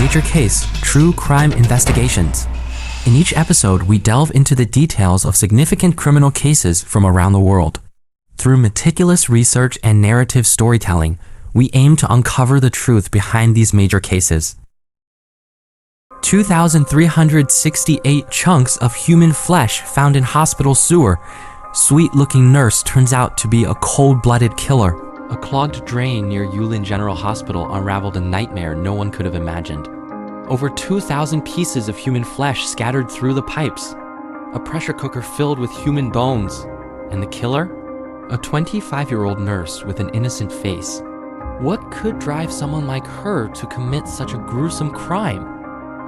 Major Case True Crime Investigations. In each episode, we delve into the details of significant criminal cases from around the world. Through meticulous research and narrative storytelling, we aim to uncover the truth behind these major cases. 2,368 chunks of human flesh found in hospital sewer. Sweet-looking nurse turns out to be a cold-blooded killer. A clogged drain near Yulin General Hospital unraveled a nightmare no one could have imagined. Over 2,000 pieces of human flesh scattered through the pipes. A pressure cooker filled with human bones. And the killer? A 25-year-old nurse with an innocent face. What could drive someone like her to commit such a gruesome crime?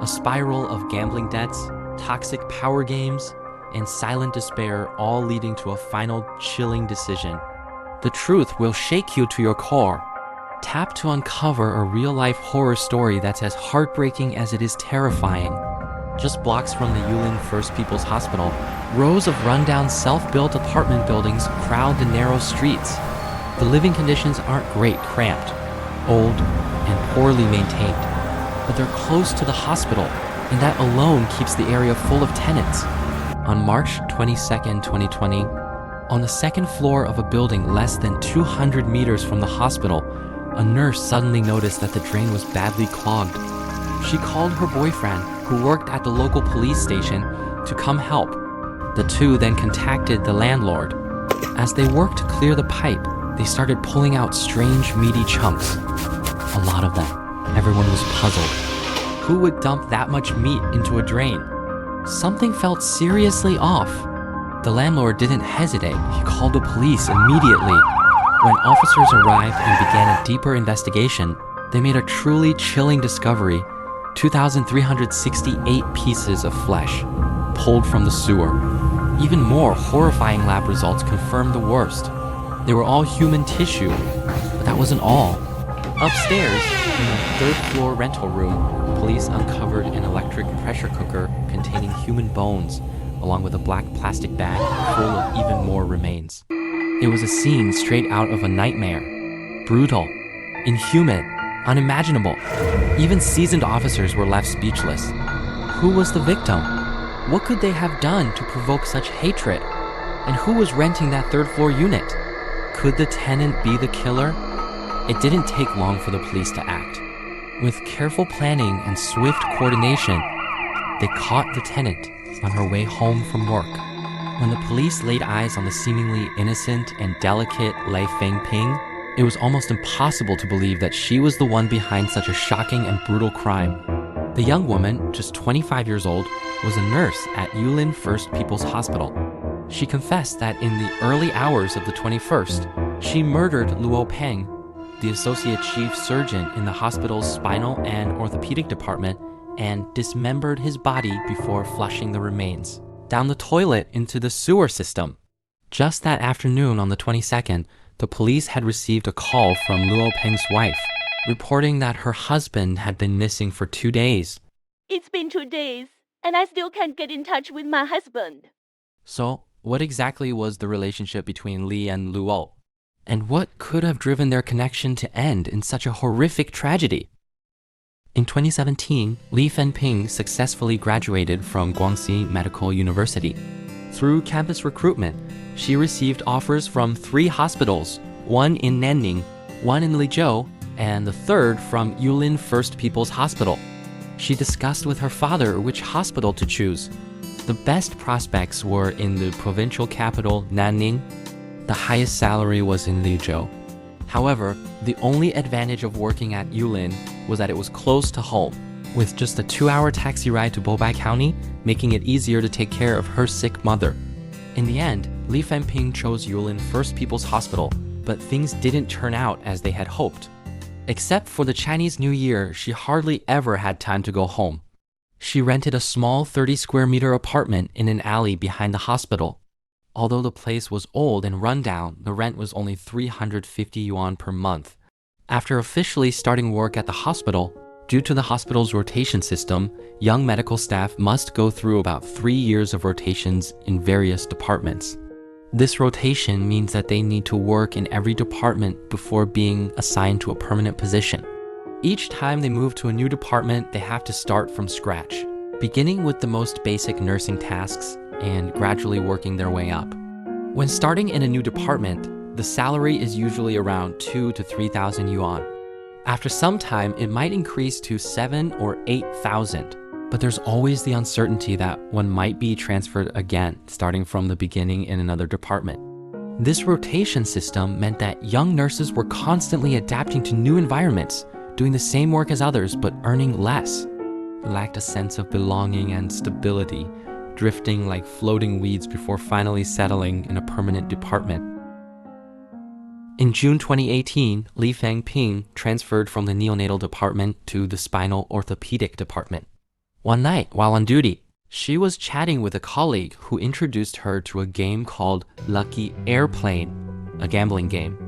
A spiral of gambling debts, toxic power games, and silent despair, all leading to a final chilling decision. The truth will shake you to your core. Tap to uncover a real-life horror story that's as heartbreaking as it is terrifying. Just blocks from the Yulin First People's Hospital, rows of rundown self-built apartment buildings crowd the narrow streets. The living conditions aren't great, cramped, old, and poorly maintained. But they're close to the hospital, and that alone keeps the area full of tenants. On March 22, 2020, on the second floor of a building less than 200 meters from the hospital, a nurse suddenly noticed that the drain was badly clogged. She called her boyfriend, who worked at the local police station, to come help. The two then contacted the landlord. As they worked to clear the pipe, they started pulling out strange, meaty chunks. A lot of them. Everyone was puzzled. Who would dump that much meat into a drain? Something felt seriously off. The landlord didn't hesitate. He called the police immediately. When officers arrived and began a deeper investigation, they made a truly chilling discovery: 2,368 pieces of flesh pulled from the sewer. Even more horrifying lab results confirmed the worst. They were all human tissue, but that wasn't all. Upstairs, in the third-floor rental room, police uncovered an electric pressure cooker containing human bones, along with a black plastic bag full of even more remains. It was a scene straight out of a nightmare. Brutal, inhuman, unimaginable. Even seasoned officers were left speechless. Who was the victim? What could they have done to provoke such hatred? And who was renting that third-floor unit? Could the tenant be the killer? It didn't take long for the police to act. With careful planning and swift coordination, they caught the tenant on her way home from work. When the police laid eyes on the seemingly innocent and delicate Li Fengping, it was almost impossible to believe that she was the one behind such a shocking and brutal crime. The young woman, just 25 years old, was a nurse at Yulin First People's Hospital. She confessed that in the early hours of the 21st, she murdered Luo Peng, the associate chief surgeon in the hospital's spinal and orthopedic department, and dismembered his body before flushing the remains down the toilet into the sewer system. Just that afternoon on the 22nd, the police had received a call from Luo Peng's wife, reporting that her husband had been missing for 2 days. It's been 2 days, and I still can't get in touch with my husband. So, what exactly was the relationship between Li and Luo? And what could have driven their connection to end in such a horrific tragedy? In 2017, Li Fengping successfully graduated from Guangxi Medical University. Through campus recruitment, she received offers from 3 hospitals, one in Nanning, one in Lizhou, and the third from Yulin First People's Hospital. She discussed with her father which hospital to choose. The best prospects were in the provincial capital, Nanning. The highest salary was in Lizhou. However, the only advantage of working at Yulin was that it was close to home, with just a 2-hour taxi ride to Bobai County, making it easier to take care of her sick mother. In the end, Li Fengping chose Yulin First People's Hospital, but things didn't turn out as they had hoped. Except for the Chinese New Year, she hardly ever had time to go home. She rented a small 30-square-meter apartment in an alley behind the hospital. Although the place was old and run down, the rent was only 350 yuan per month. After officially starting work at the hospital, due to the hospital's rotation system, young medical staff must go through about 3 years of rotations in various departments. This rotation means that they need to work in every department before being assigned to a permanent position. Each time they move to a new department, they have to start from scratch, beginning with the most basic nursing tasks and gradually working their way up. When starting in a new department, the salary is usually around 2,000 to 3,000 yuan. After some time, it might increase to 7,000 or 8,000, but there's always the uncertainty that one might be transferred again, starting from the beginning in another department. This rotation system meant that young nurses were constantly adapting to new environments, doing the same work as others but earning less. They lacked a sense of belonging and stability, drifting like floating weeds before finally settling in a permanent department. In June 2018, Li Fengping transferred from the neonatal department to the spinal orthopedic department. One night, while on duty, she was chatting with a colleague who introduced her to a game called Lucky Airplane, a gambling game.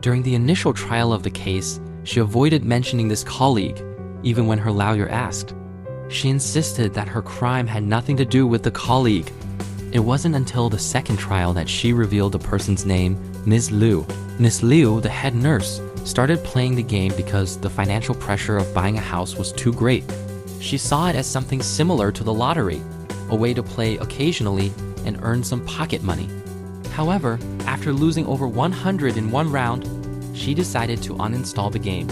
During the initial trial of the case, she avoided mentioning this colleague, even when her lawyer asked. She insisted that her crime had nothing to do with the colleague. It wasn't until the second trial that she revealed the person's name, Ms. Liu. Ms. Liu, the head nurse, started playing the game because the financial pressure of buying a house was too great. She saw it as something similar to the lottery, a way to play occasionally and earn some pocket money. However, after losing over 100 in one round, she decided to uninstall the game.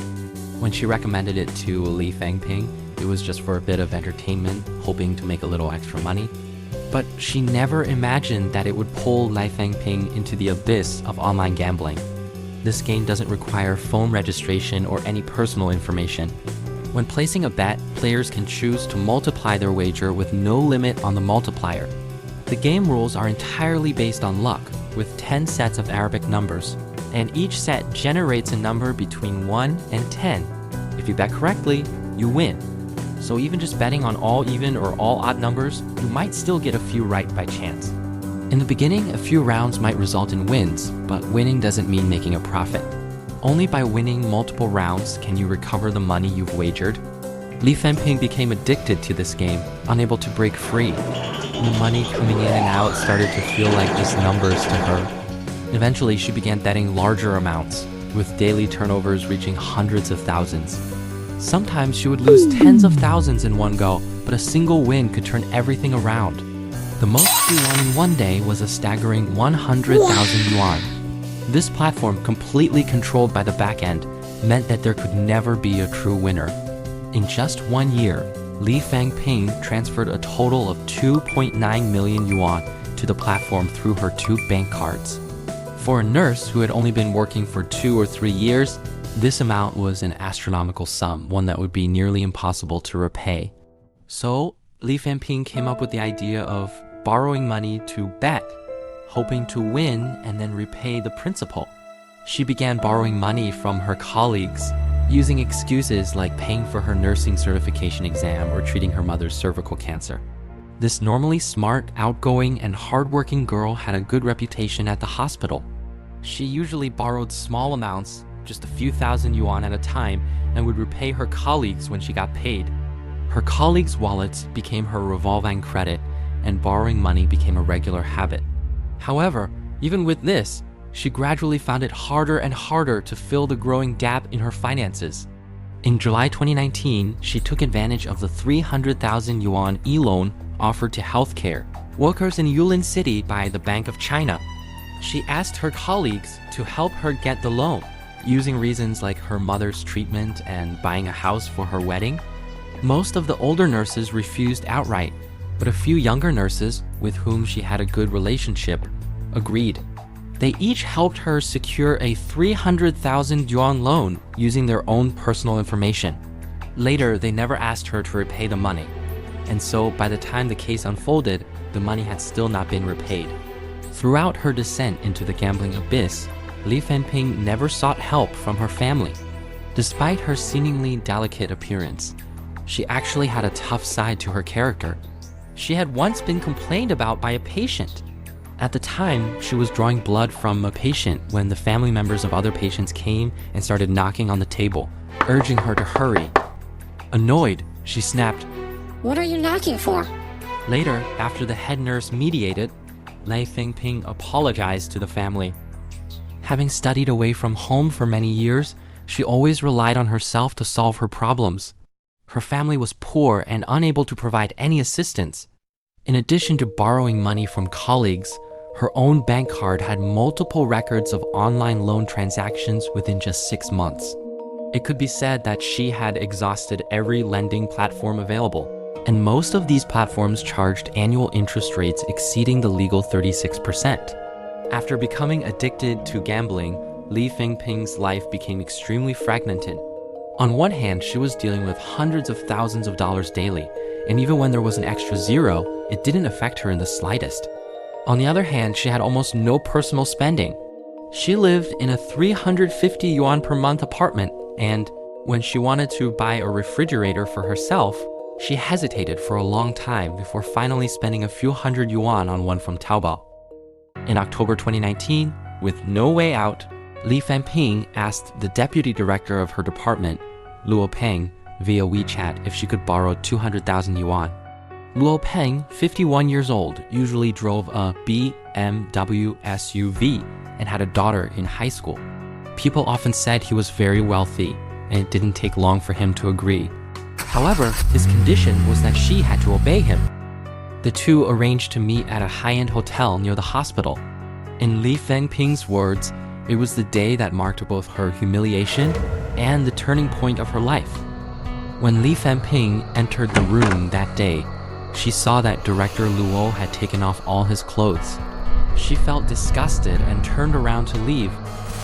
When she recommended it to Li Fengping, it was just for a bit of entertainment, hoping to make a little extra money. But she never imagined that it would pull Li Fengping into the abyss of online gambling. This game doesn't require phone registration or any personal information. When placing a bet, players can choose to multiply their wager with no limit on the multiplier. The game rules are entirely based on luck, with 10 sets of Arabic numbers, and each set generates a number between 1 and 10. If you bet correctly, you win. So even just betting on all even or all odd numbers, you might still get a few right by chance. In the beginning, a few rounds might result in wins, but winning doesn't mean making a profit. Only by winning multiple rounds can you recover the money you've wagered. Li Fengping became addicted to this game, unable to break free. The money coming in and out started to feel like just numbers to her. Eventually, she began betting larger amounts, with daily turnovers reaching hundreds of thousands. Sometimes she would lose tens of thousands in one go, but a single win could turn everything around. The most she won in one day was a staggering 100,000 yuan. This platform, completely controlled by the back end, meant that there could never be a true winner. In just 1 year, Li Fengping transferred a total of 2.9 million yuan to the platform through her 2 bank cards. For a nurse who had only been working for 2 or 3 years, this amount was an astronomical sum, one that would be nearly impossible to repay. So, Li Fengping came up with the idea of borrowing money to bet, hoping to win and then repay the principal. She began borrowing money from her colleagues, using excuses like paying for her nursing certification exam or treating her mother's cervical cancer. This normally smart, outgoing, and hardworking girl had a good reputation at the hospital. She usually borrowed small amounts, just a few thousand yuan at a time, and would repay her colleagues when she got paid. Her colleagues' wallets became her revolving credit, and borrowing money became a regular habit. However, even with this, she gradually found it harder and harder to fill the growing gap in her finances. In July 2019, she took advantage of the 300,000 yuan e-loan offered to healthcare workers in Yulin City by the Bank of China. She asked her colleagues to help her get the loan, using reasons like her mother's treatment and buying a house for her wedding. Most of the older nurses refused outright, but a few younger nurses, with whom she had a good relationship, agreed. They each helped her secure a 300,000 yuan loan using their own personal information. Later, they never asked her to repay the money, and so by the time the case unfolded, the money had still not been repaid. Throughout her descent into the gambling abyss, Li Fengping never sought help from her family. Despite her seemingly delicate appearance, she actually had a tough side to her character. She had once been complained about by a patient. At the time, she was drawing blood from a patient when the family members of other patients came and started knocking on the table, urging her to hurry. Annoyed, she snapped, "What are you knocking for?" Later, after the head nurse mediated, Li Fengping apologized to the family. Having studied away from home for many years, she always relied on herself to solve her problems. Her family was poor and unable to provide any assistance. In addition to borrowing money from colleagues, her own bank card had multiple records of online loan transactions within just 6 months. It could be said that she had exhausted every lending platform available, and most of these platforms charged annual interest rates exceeding the legal 36%. After becoming addicted to gambling, Li Fengping's life became extremely fragmented. On one hand, she was dealing with hundreds of thousands of dollars daily, and even when there was an extra zero, it didn't affect her in the slightest. On the other hand, she had almost no personal spending. She lived in a 350 yuan per month apartment, and when she wanted to buy a refrigerator for herself, she hesitated for a long time before finally spending a few hundred yuan on one from Taobao. In October 2019, with no way out, Li Fengping asked the deputy director of her department, Luo Peng, via WeChat if she could borrow 200,000 yuan. Luo Peng, 51 years old, usually drove a BMW SUV and had a daughter in high school. People often said he was very wealthy, and it didn't take long for him to agree. However, his condition was that she had to obey him. The two arranged to meet at a high-end hotel near the hospital. In Li Fengping's words, it was the day that marked both her humiliation and the turning point of her life. When Li Fengping entered the room that day, she saw that Director Luo had taken off all his clothes. She felt disgusted and turned around to leave,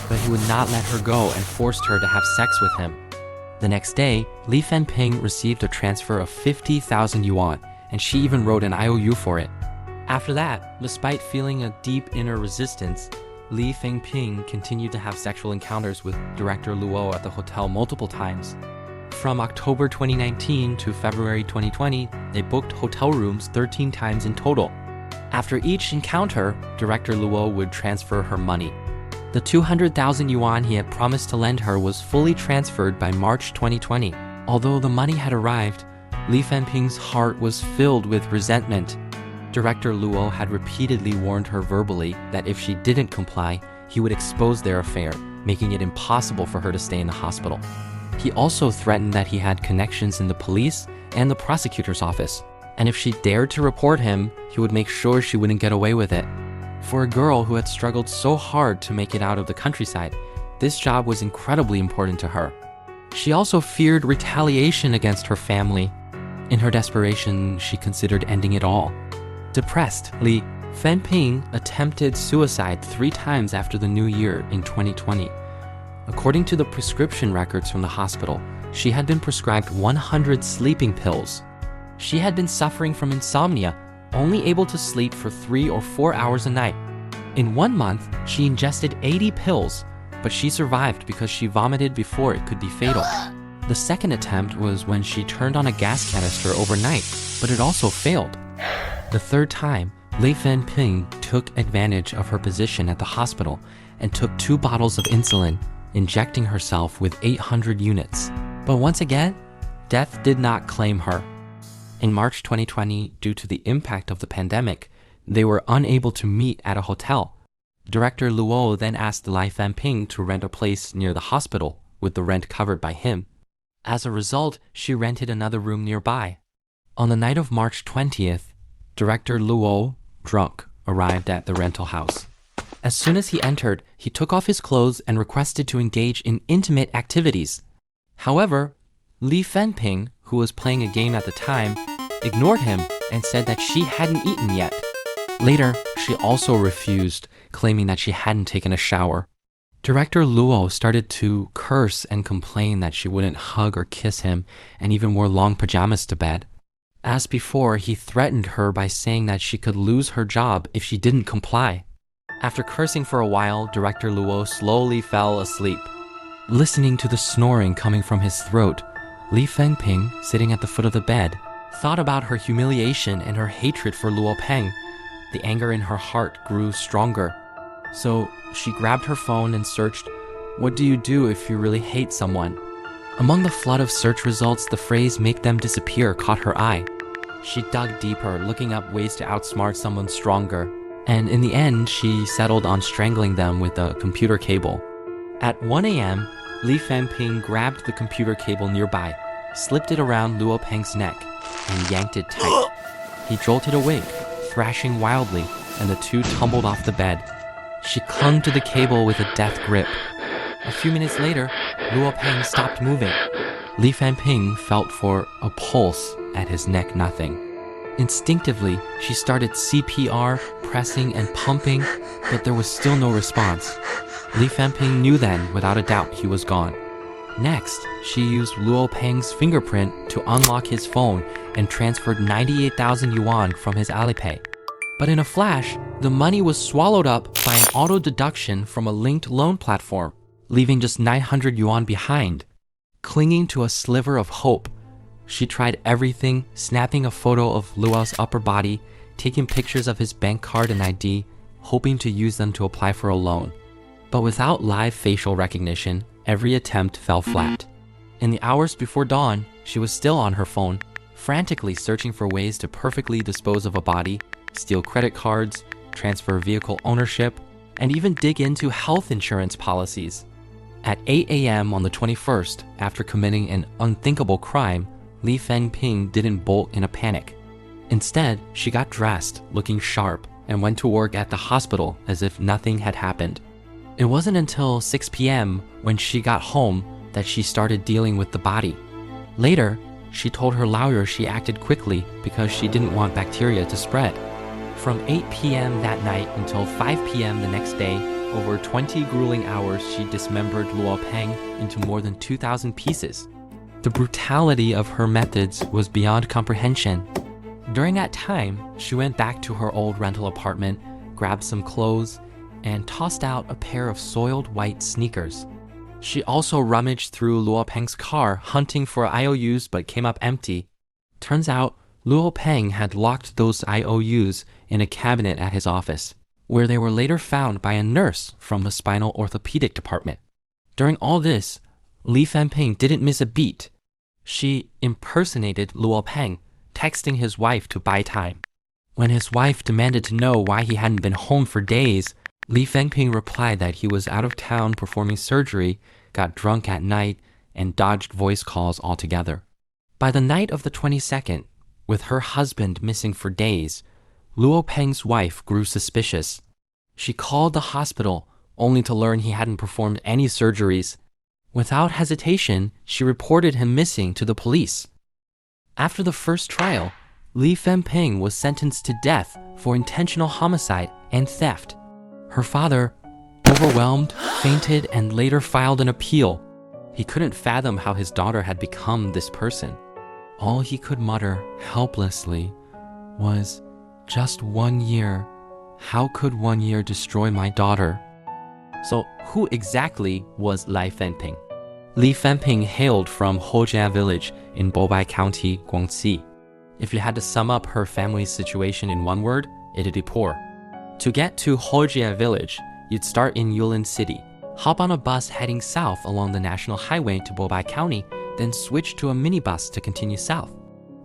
but he would not let her go and forced her to have sex with him. The next day, Li Fengping received a transfer of 50,000 yuan, and she even wrote an IOU for it. After that, despite feeling a deep inner resistance, Li Fengping continued to have sexual encounters with Director Luo at the hotel multiple times. From October 2019 to February 2020, they booked hotel rooms 13 times in total. After each encounter, Director Luo would transfer her money. The 200,000 yuan he had promised to lend her was fully transferred by March 2020. Although the money had arrived, Li Fengping's heart was filled with resentment. Director Luo had repeatedly warned her verbally that if she didn't comply, he would expose their affair, making it impossible for her to stay in the hospital. He also threatened that he had connections in the police and the prosecutor's office, and if she dared to report him, he would make sure she wouldn't get away with it. For a girl who had struggled so hard to make it out of the countryside, this job was incredibly important to her. She also feared retaliation against her family. In her desperation, she considered ending it all. Depressed, Li Fengping attempted suicide 3 times after the new year in 2020. According to the prescription records from the hospital, she had been prescribed 100 sleeping pills. She had been suffering from insomnia, only able to sleep for 3 or 4 hours a night. In 1 month, she ingested 80 pills, but she survived because she vomited before it could be fatal. The second attempt was when she turned on a gas canister overnight, but it also failed. The third time, Li Fengping took advantage of her position at the hospital and took 2 bottles of insulin, injecting herself with 800 units. But once again, death did not claim her. In March 2020, due to the impact of the pandemic, they were unable to meet at a hotel. Director Luo then asked Li Fengping to rent a place near the hospital, with the rent covered by him. As a result, she rented another room nearby. On the night of March 20th, Director Luo, drunk, arrived at the rental house. As soon as he entered, he took off his clothes and requested to engage in intimate activities. However, Li Fengping, who was playing a game at the time, ignored him and said that she hadn't eaten yet. Later, she also refused, claiming that she hadn't taken a shower. Director Luo started to curse and complain that she wouldn't hug or kiss him and even wore long pajamas to bed. As before, he threatened her by saying that she could lose her job if she didn't comply. After cursing for a while, Director Luo slowly fell asleep. Listening to the snoring coming from his throat, Li Fengping, sitting at the foot of the bed, thought about her humiliation and her hatred for Luo Peng. The anger in her heart grew stronger. So she grabbed her phone and searched, "What do you do if you really hate someone?" Among the flood of search results, the phrase "make them disappear" caught her eye. She dug deeper, looking up ways to outsmart someone stronger. And in the end, she settled on strangling them with a computer cable. At 1 a.m., Li Fengping grabbed the computer cable nearby, slipped it around Luo Peng's neck, and yanked it tight. He jolted awake, thrashing wildly, and the two tumbled off the bed. She clung to the cable with a death grip. A few minutes later, Luo Peng stopped moving. Li Fengping felt for a pulse at his neck. Nothing. Instinctively, she started CPR, pressing and pumping, but there was still no response. Li Fengping knew then, without a doubt, he was gone. Next, she used Luo Peng's fingerprint to unlock his phone and transferred 98,000 yuan from his Alipay. But in a flash, the money was swallowed up by an auto deduction from a linked loan platform, leaving just 900 yuan behind. Clinging to a sliver of hope, she tried everything, snapping a photo of Luo's upper body, taking pictures of his bank card and ID, hoping to use them to apply for a loan. But without live facial recognition, every attempt fell flat. In the hours before dawn, she was still on her phone, frantically searching for ways to perfectly dispose of a body, steal credit cards, transfer vehicle ownership, and even dig into health insurance policies. At 8 a.m. on the 21st, after committing an unthinkable crime, Li Fengping didn't bolt in a panic. Instead, she got dressed, looking sharp, and went to work at the hospital as if nothing had happened. It wasn't until 6 p.m. when she got home that she started dealing with the body. Later, she told her lawyer she acted quickly because she didn't want bacteria to spread. From 8 p.m. that night until 5 p.m. the next day, over 20 grueling hours, she dismembered Luo Peng into more than 2,000 pieces. The brutality of her methods was beyond comprehension. During that time, she went back to her old rental apartment, grabbed some clothes, and tossed out a pair of soiled white sneakers. She also rummaged through Luo Peng's car, hunting for IOUs but came up empty. Turns out, Luo Peng had locked those IOUs in a cabinet at his office, where they were later found by a nurse from the spinal orthopedic department. During all this, Li Fengping didn't miss a beat. She impersonated Luo Peng, texting his wife to buy time. When his wife demanded to know why he hadn't been home for days, Li Fengping replied that he was out of town performing surgery, got drunk at night, and dodged voice calls altogether. By the night of the 22nd, with her husband missing for days, Luo Peng's wife grew suspicious. She called the hospital, only to learn he hadn't performed any surgeries. Without hesitation, she reported him missing to the police. After the first trial, Li Fengping was sentenced to death for intentional homicide and theft. Her father, overwhelmed, fainted, and later filed an appeal. He couldn't fathom how his daughter had become this person. All he could mutter, helplessly, was, "Just 1 year. How could 1 year destroy my daughter?" So who exactly was Li Fengping? Li Fengping hailed from Hojia village in Bobai County, Guangxi. If you had to sum up her family's situation in one word, it'd be poor. To get to Hojia village, you'd start in Yulin City, hop on a bus heading south along the national highway to Bobai County, then switch to a minibus to continue south.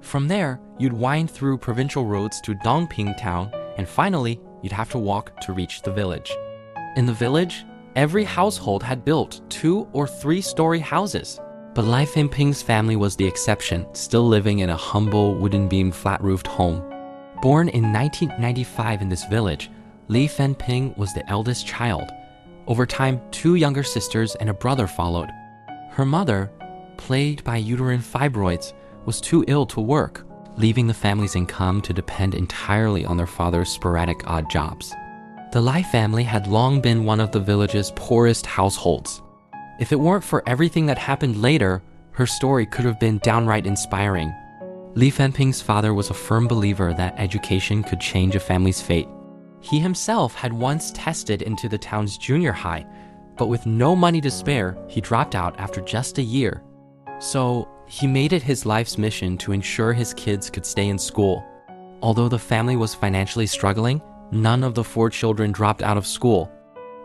From there, you'd wind through provincial roads to Dongping town, and finally, you'd have to walk to reach the village. In the village, every household had built 2- or 3-story houses. But Li Fengping's family was the exception, still living in a humble wooden beam flat-roofed home. Born in 1995 in this village, Li Fengping was the eldest child. Over time, 2 younger sisters and a brother followed. Her mother, plagued by uterine fibroids, was too ill to work, leaving the family's income to depend entirely on their father's sporadic odd jobs. The Li family had long been one of the village's poorest households. If it weren't for everything that happened later, her story could have been downright inspiring. Li Fengping's father was a firm believer that education could change a family's fate. He himself had once tested into the town's junior high, but with no money to spare, he dropped out after just a year. So he made it his life's mission to ensure his kids could stay in school. Although the family was financially struggling, none of the 4 children dropped out of school.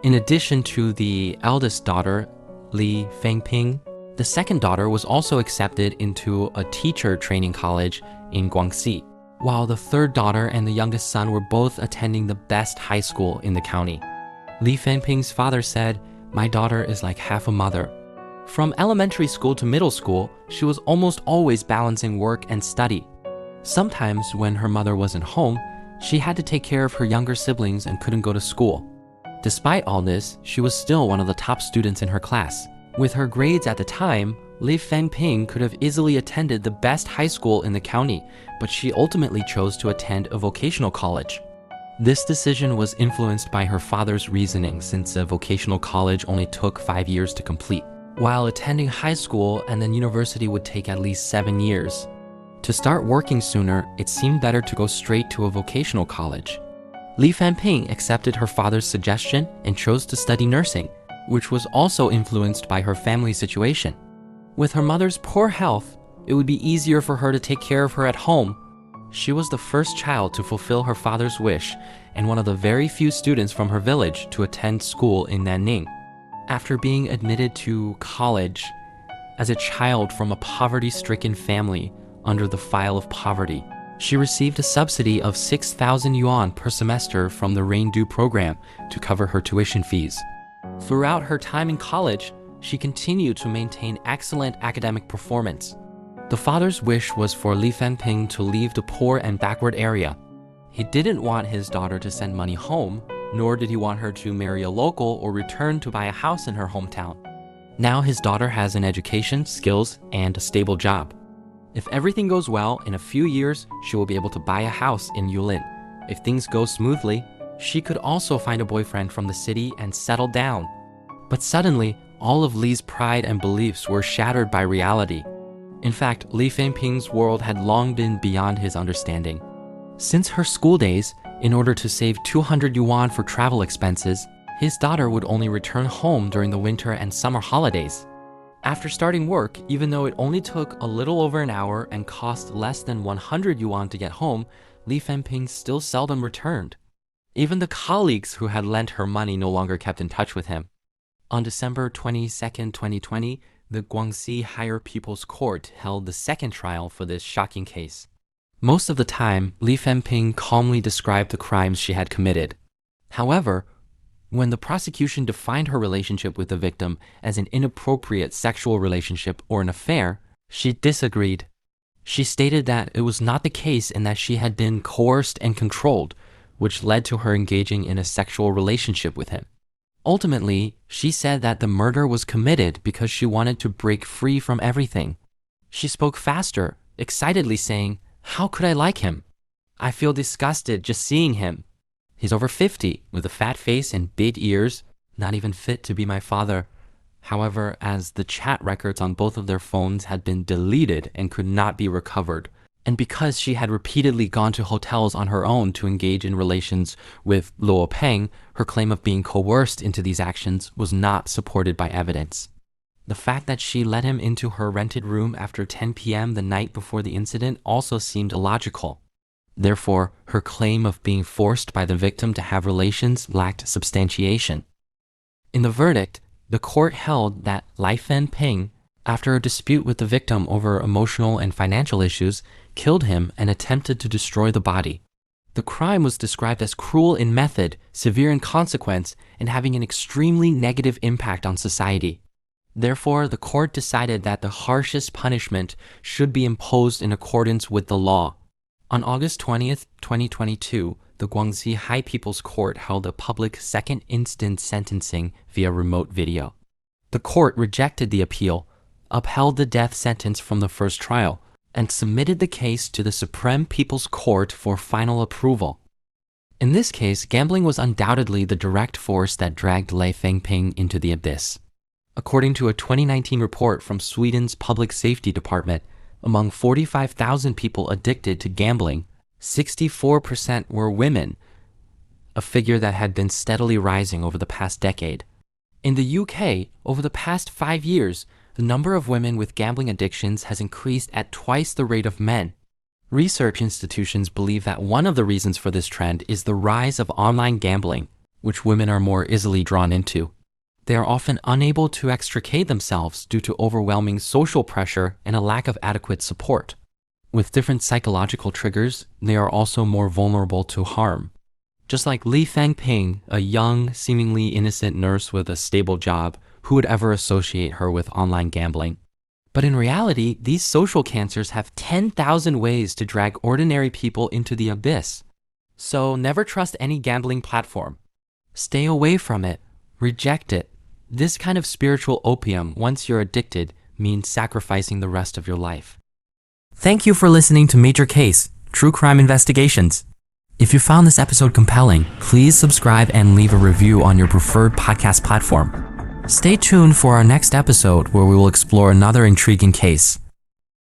In addition to the eldest daughter, Li Fengping, the second daughter was also accepted into a teacher training college in Guangxi, while the third daughter and the youngest son were both attending the best high school in the county. Li Fengping's father said, "My daughter is like half a mother." From elementary school to middle school, she was almost always balancing work and study. Sometimes, when her mother wasn't home, she had to take care of her younger siblings and couldn't go to school. Despite all this, she was still one of the top students in her class. With her grades at the time, Li Fengping could have easily attended the best high school in the county, but she ultimately chose to attend a vocational college. This decision was influenced by her father's reasoning, since a vocational college only took 5 years to complete, while attending high school and then university would take at least 7 years. To start working sooner, it seemed better to go straight to a vocational college. Li Fengping accepted her father's suggestion and chose to study nursing, which was also influenced by her family situation. With her mother's poor health, it would be easier for her to take care of her at home. She was the first child to fulfill her father's wish and one of the very few students from her village to attend school in Nanning. After being admitted to college as a child from a poverty-stricken family under the file of poverty, she received a subsidy of 6,000 yuan per semester from the Rain-Do program to cover her tuition fees. Throughout her time in college, she continued to maintain excellent academic performance. The father's wish was for Li Fengping to leave the poor and backward area. He didn't want his daughter to send money home, nor did he want her to marry a local or return to buy a house in her hometown. Now his daughter has an education, skills, and a stable job. If everything goes well, in a few years, she will be able to buy a house in Yulin. If things go smoothly, she could also find a boyfriend from the city and settle down. But suddenly, all of Li's pride and beliefs were shattered by reality. In fact, Li Fengping's world had long been beyond his understanding. Since her school days, in order to save 200 yuan for travel expenses, his daughter would only return home during the winter and summer holidays. After starting work, even though it only took a little over an hour and cost less than 100 yuan to get home, Li Fengping still seldom returned. Even the colleagues who had lent her money no longer kept in touch with him. On December 22, 2020, the Guangxi Higher People's Court held the second trial for this shocking case. Most of the time, Li Fengping calmly described the crimes she had committed. However, when the prosecution defined her relationship with the victim as an inappropriate sexual relationship or an affair, she disagreed. She stated that it was not the case and that she had been coerced and controlled, which led to her engaging in a sexual relationship with him. Ultimately, she said that the murder was committed because she wanted to break free from everything. She spoke faster, excitedly saying, "How could I like him? I feel disgusted just seeing him. He's over 50, with a fat face and big ears, not even fit to be my father." However, as the chat records on both of their phones had been deleted and could not be recovered, and because she had repeatedly gone to hotels on her own to engage in relations with Luo Peng, her claim of being coerced into these actions was not supported by evidence. The fact that she let him into her rented room after 10 p.m. the night before the incident also seemed illogical. Therefore, her claim of being forced by the victim to have relations lacked substantiation. In the verdict, the court held that Li Fengping, after a dispute with the victim over emotional and financial issues, killed him and attempted to destroy the body. The crime was described as cruel in method, severe in consequence, and having an extremely negative impact on society. Therefore, the court decided that the harshest punishment should be imposed in accordance with the law. On August 20th, 2022, the Guangxi High People's Court held a public second instance sentencing via remote video. The court rejected the appeal, upheld the death sentence from the first trial, and submitted the case to the Supreme People's Court for final approval. In this case, gambling was undoubtedly the direct force that dragged Li Fengping into the abyss. According to a 2019 report from Sweden's Public Safety Department, among 45,000 people addicted to gambling, 64% were women, a figure that had been steadily rising over the past decade. In the UK, over the past 5 years, the number of women with gambling addictions has increased at twice the rate of men. Research institutions believe that one of the reasons for this trend is the rise of online gambling, which women are more easily drawn into. They are often unable to extricate themselves due to overwhelming social pressure and a lack of adequate support. With different psychological triggers, they are also more vulnerable to harm. Just like Li Fengping, a young, seemingly innocent nurse with a stable job, Who would ever associate her with online gambling? But in reality, these social cancers have 10,000 ways to drag ordinary people into the abyss. So never trust any gambling platform. Stay away from it. Reject it. This kind of spiritual opium, once you're addicted, means sacrificing the rest of your life. Thank you for listening to Major Case, True Crime Investigations. If you found this episode compelling, please subscribe and leave a review on your preferred podcast platform. Stay tuned for our next episode where we will explore another intriguing case.